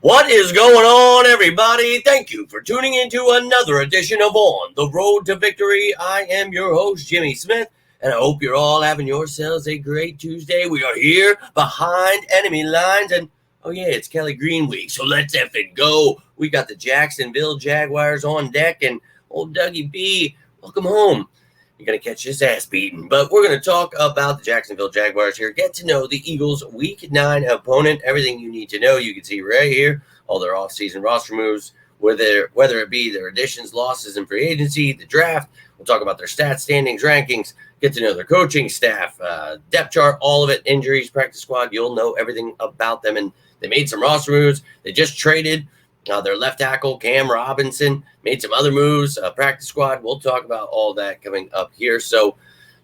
What is going on, everybody? Thank you for tuning into another edition of On the Road to Victory. I am your host, Jimmy Smith, and I hope you're all having yourselves a great Tuesday. We are here behind enemy lines, and oh yeah, it's Kelly Green week, so let's effing go. We got the Jacksonville Jaguars on deck, and old Dougie B, welcome home. You're going to catch his ass beaten. But we're going to talk about the Jacksonville Jaguars here. Get to know the Eagles' Week 9 opponent. Everything you need to know, you can see right here. All their offseason roster moves, whether it be their additions, losses, and free agency, the draft. We'll talk about their stats, standings, rankings. Get to know their coaching staff, depth chart, all of it, injuries, practice squad. You'll know everything about them. And they made some roster moves. They just traded their left tackle, Cam Robinson, made some other moves, practice squad. We'll talk about all that coming up here. So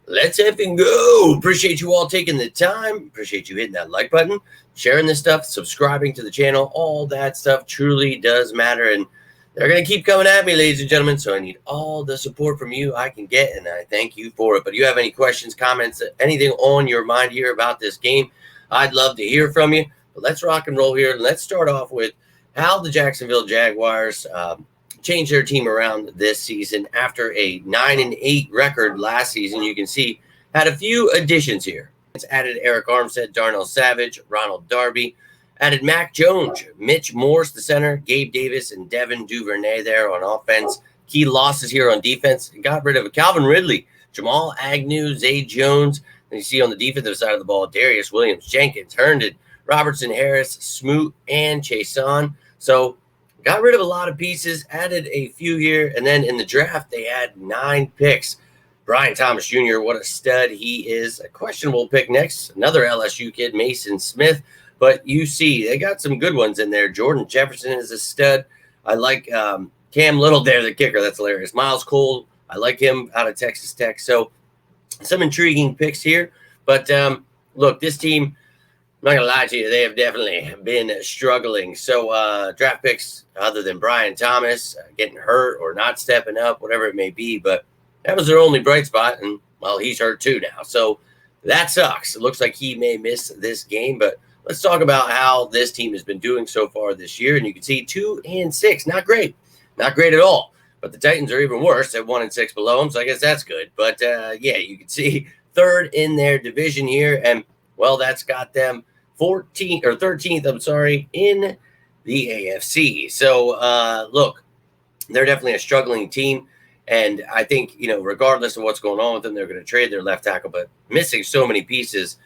let's effing go. Appreciate you all taking the time. Appreciate you hitting that like button, sharing this stuff, subscribing to the channel. All that stuff truly does matter. And they're going to keep coming at me, ladies and gentlemen. So I need all the support from you I can get, and I thank you for it. But if you have any questions, comments, anything on your mind here about this game, I'd love to hear from you. But let's rock and roll here. Let's start off with how the Jacksonville Jaguars changed their team around this season after a 9-8 record last season. You can see had a few additions here. It's added Eric Armstead, Darnell Savage, Ronald Darby, added Mac Jones, Mitch Morse, the center, Gabe Davis, and Devin Duvernay there on offense. Key losses here on defense. Got rid of Calvin Ridley, Jamal Agnew, Zay Jones. And you see on the defensive side of the ball, Darius Williams, Jenkins, Herndon, Robertson Harris, Smoot, and Chason. So got rid of a lot of pieces, added a few here, and then in the draft, they had 9 picks. Brian Thomas Jr., what a stud he is. A questionable pick next, another LSU kid, Mason Smith. But you see, they got some good ones in there. Jordan Jefferson is a stud. I like Cam Little there, the kicker. That's hilarious. Miles Cole, I like him out of Texas Tech. So some intriguing picks here. But look, this team, I'm not going to lie to you, they have definitely been struggling. So draft picks other than Brian Thomas getting hurt or not stepping up, whatever it may be. But that was their only bright spot. And, well, he's hurt too now. So that sucks. It looks like he may miss this game. But let's talk about how this team has been doing so far this year. And you can see 2-6. Not great. Not great at all. But the Titans are even worse at 1-6 below them. So I guess that's good. But, yeah, you can see third in their division here. And, well, that's got them 13th, in the AFC. So, look, they're definitely a struggling team. And I think, regardless of what's going on with them, they're going to trade their left tackle. But missing so many pieces,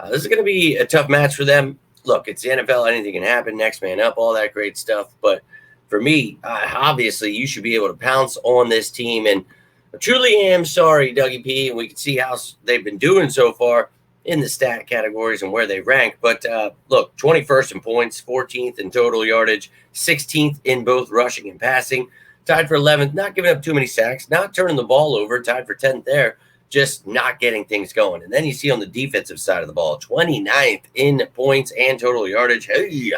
this is going to be a tough match for them. Look, it's the NFL. Anything can happen. Next man up, all that great stuff. But for me, obviously, you should be able to pounce on this team. And I truly am sorry, Dougie P. And we can see how they've been doing so far in the stat categories and where they rank. But look, 21st in points, 14th in total yardage, 16th in both rushing and passing, tied for 11th, not giving up too many sacks, not turning the ball over, tied for 10th there, just not getting things going. And then you see on the defensive side of the ball, 29th in points and total yardage. Hey,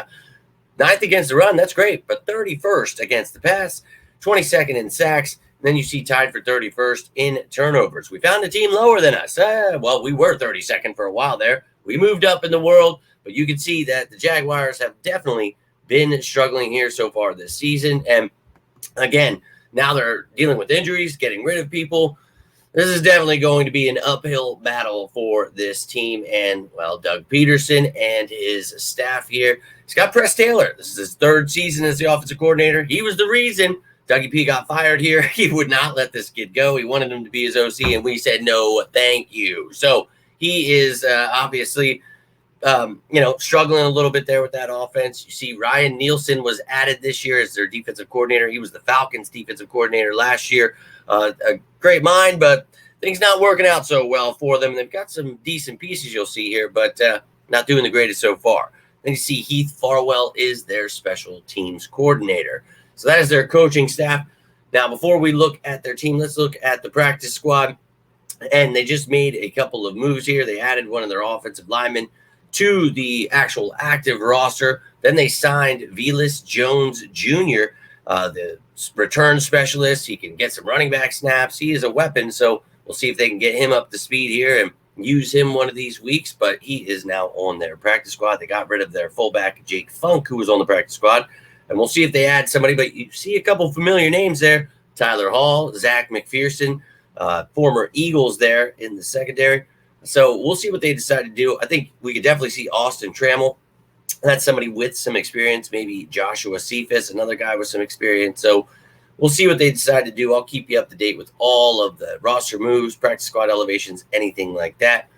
9th against the run, that's great, but 31st against the pass, 22nd in sacks. Then you see tied for 31st in turnovers. We found a team lower than us. Well, we were 32nd for a while there. We moved up in the world, but you can see that the Jaguars have definitely been struggling here so far this season. And again, now they're dealing with injuries, getting rid of people. This is definitely going to be an uphill battle for this team. And, well, Doug Peterson and his staff here. He's got Press Taylor. This is his 3rd season as the offensive coordinator. He was the reason Dougie P got fired here. He would not let this kid go. He wanted him to be his OC, and we said, no, thank you. So he is obviously, struggling a little bit there with that offense. You see Ryan Nielsen was added this year as their defensive coordinator. He was the Falcons defensive coordinator last year. A great mind, but things not working out so well for them. They've got some decent pieces you'll see here, but not doing the greatest so far. Then you see Heath Farwell is their special teams coordinator. So that is their coaching staff. Now, before we look at their team, let's look at the practice squad. And they just made a couple of moves here. They added one of their offensive linemen to the actual active roster. Then they signed Velas Jones Jr., the return specialist. He can get some running back snaps. He is a weapon, so we'll see if they can get him up to speed here. And use him one of these weeks, but he is now on their practice squad. They got rid of their fullback, Jake Funk, who was on the practice squad. And we'll see if they add somebody, but you see a couple familiar names there. Tyler Hall, Zach McPherson, former Eagles there in the secondary. So we'll see what they decide to do. I think we could definitely see Austin Trammell. That's somebody with some experience, maybe Joshua Cephas, another guy with some experience. So we'll see what they decide to do. I'll keep you up to date with all of the roster moves, practice squad elevations, anything like that.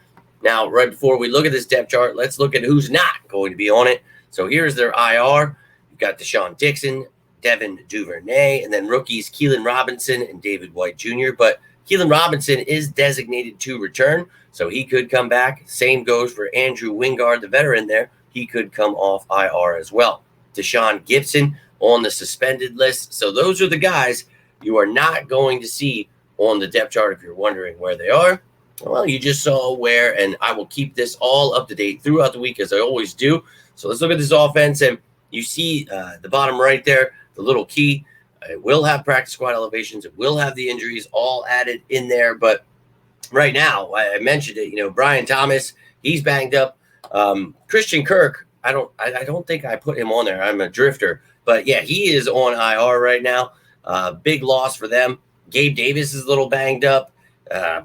Now, right before we look at this depth chart, let's look at who's not going to be on it. So here's their IR. You've got Deshaun Dixon, Devin Duvernay, and then rookies Keelan Robinson and David White Jr. But Keelan Robinson is designated to return, so he could come back. Same goes for Andrew Wingard, the veteran there. He could come off IR as well. Deshaun Gibson on the suspended list. So those are the guys you are not going to see on the depth chart if you're wondering where they are. Well, you just saw where, and I will keep this all up to date throughout the week as I always do. So let's look at this offense, and you see the bottom right there, the little key. It will have practice squad elevations. It will have the injuries all added in there. But right now, I mentioned it, Brian Thomas, he's banged up. Christian Kirk, I don't think I put him on there. I'm a drifter. But, yeah, he is on IR right now. Big loss for them. Gabe Davis is a little banged up.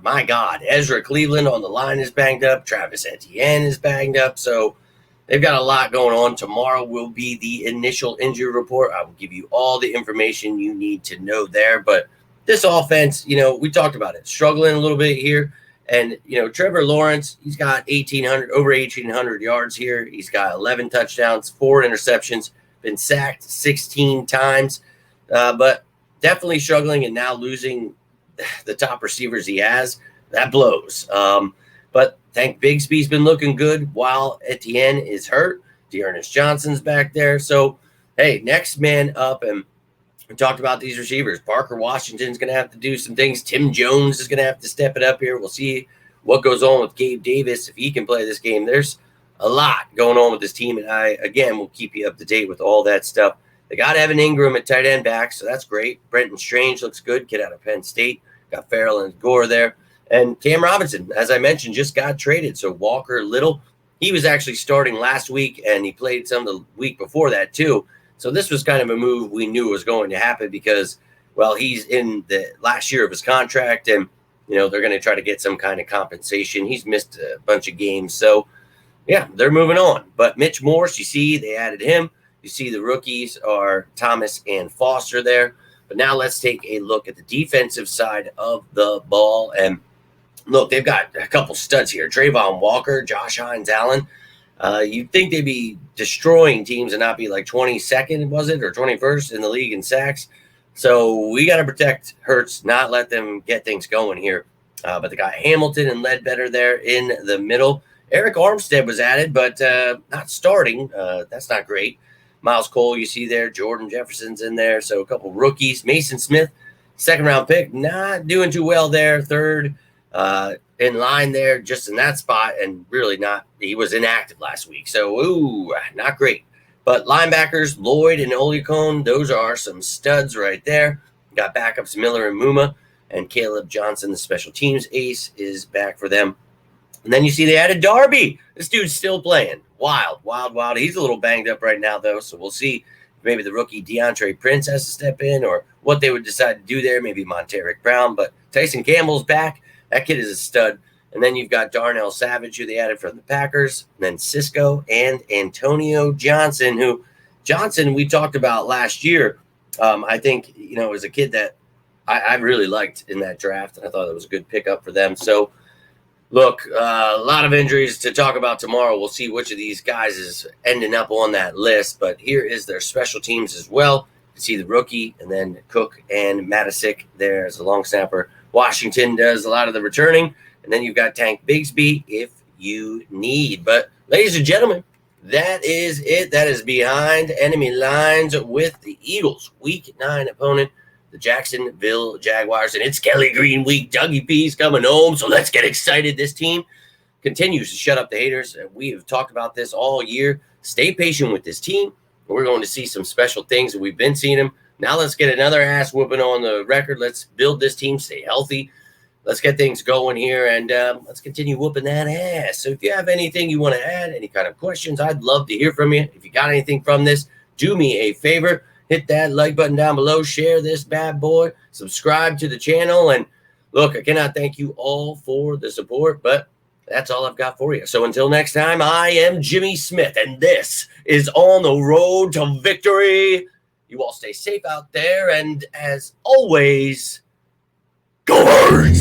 My God, Ezra Cleveland on the line is banged up. Travis Etienne is banged up. So they've got a lot going on. Tomorrow will be the initial injury report. I will give you all the information you need to know there. But this offense, we talked about it, struggling a little bit here. And, Trevor Lawrence, he's got over 1,800 yards here. He's got 11 touchdowns, 4 interceptions, been sacked 16 times. But definitely struggling and now losing the top receivers he has. That blows. But Tank Bigsby's been looking good while Etienne is hurt. Dearness Johnson's back there. So, hey, next man up, and we talked about these receivers. Parker Washington's going to have to do some things. Tim Jones is going to have to step it up here. We'll see what goes on with Gabe Davis if he can play this game. There's a lot going on with this team, and I, again, will keep you up to date with all that stuff. They got Evan Ingram at tight end back, so that's great. Brenton Strange looks good, kid out of Penn State. Got Farrell and Gore there. And Cam Robinson, as I mentioned, just got traded. So Walker Little, he was actually starting last week, and he played some the week before that too. So this was kind of a move we knew was going to happen because, well, he's in the last year of his contract, and, they're going to try to get some kind of compensation. He's missed a bunch of games. So, yeah, they're moving on. But Mitch Morse, you see, they added him. You see the rookies are Thomas and Foster there. But now let's take a look at the defensive side of the ball. And look, they've got a couple studs here. Trayvon Walker, Josh Hines Allen. You'd think they'd be destroying teams and not be like 22nd, was it, or 21st in the league in sacks. So we got to protect Hurts, not let them get things going here. But they got Hamilton and Ledbetter there in the middle. Eric Armstead was added, but not starting. That's not great. Miles Cole, you see there. Jordan Jefferson's in there. So a couple rookies. Mason Smith, second-round pick, not doing too well there. Third in line there, just in that spot, and really not. He was inactive last week. So, not great. But linebackers, Lloyd and Olicone, those are some studs right there. Got backups Miller and Muma, and Caleb Johnson, the special teams ace, is back for them. And then you see they added Darby. This dude's still playing. Wild. He's a little banged up right now, though, so we'll see if maybe the rookie DeAndre Prince has to step in or what they would decide to do there, maybe Monteric Brown. But Tyson Campbell's back. That kid is a stud. And then you've got Darnell Savage, who they added from the Packers, and then Cisco and Antonio Johnson, Johnson we talked about last year. I think, was a kid that I really liked in that draft, and I thought it was a good pickup for them. So, look, a lot of injuries to talk about tomorrow. We'll see which of these guys is ending up on that list. But here is their special teams as well. You see the rookie, and then Cook and Matisic there as a long snapper. Washington does a lot of the returning. And then you've got Tank Bigsby if you need. But, ladies and gentlemen, that is it. That is Behind Enemy Lines with the Eagles. Week 9 opponent, the Jacksonville Jaguars. And it's Kelly Green week. Dougie P's coming home. So let's get excited. This team continues to shut up the haters. And we have talked about this all year. Stay patient with this team. We're going to see some special things, and we've been seeing them. Now let's get another ass whooping on the record. Let's build this team, stay healthy. let's get things going here, and let's continue whooping that ass. So if you have anything you want to add, any kind of questions, I'd love to hear from you. If you got anything from this, do me a favor. Hit that like button down below. Share this bad boy. Subscribe to the channel. And look, I cannot thank you all for the support, but that's all I've got for you. So until next time, I am Jimmy Smith, and this is On the Road to Victory. You all stay safe out there, and as always, go Birds!